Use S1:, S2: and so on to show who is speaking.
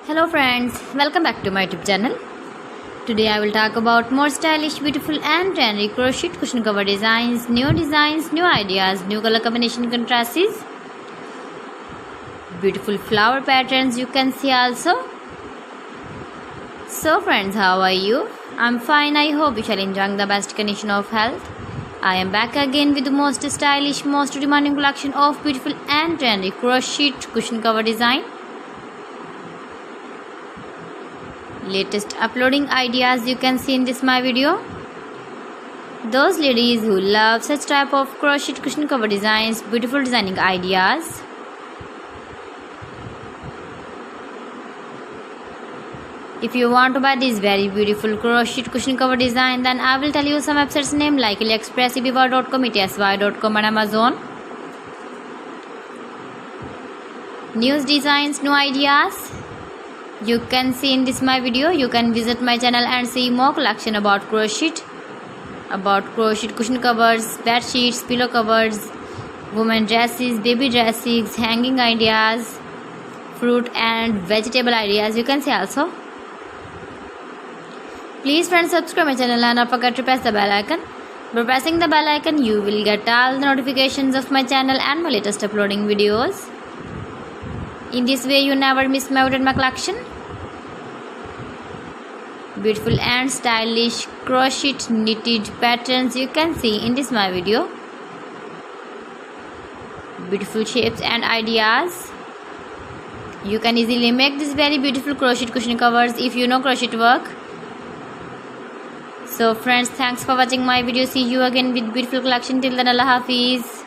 S1: Hello friends, welcome back to my YouTube channel. Today I will talk about more stylish, beautiful and trendy crochet cushion cover designs, new ideas, new color combination contrasts, beautiful flower patterns you can see also. So friends, how are you? I'm fine. I hope you shall enjoy the best condition of health. I am back again with the most stylish, most demanding collection of beautiful and trendy crochet cushion cover design. Latest uploading ideas you can see in this my video. Those ladies who love such type of crochet cushion cover designs, beautiful designing ideas. If you want to buy this very beautiful crochet cushion cover design, then I will tell you some websites name like AliExpress, eBay.com, etsy.com and Amazon. New designs, new ideas you can see in this my video. You can visit my channel and see more collection about crochet cushion covers, bed sheets, pillow covers, women dresses, baby dresses, hanging ideas, fruit and vegetable ideas you can see also. Please friends, subscribe my channel and don't forget to press the bell icon. By pressing the bell icon you will get all the notifications of my channel and my latest uploading videos. In this way you never miss my collection. Beautiful and stylish crochet knitted patterns you can see in this my video. Beautiful shapes and ideas. You can easily make this very beautiful crochet cushion covers if you know crochet work. So friends, thanks for watching my video. See you again with beautiful collection. Till then, Allah Hafiz.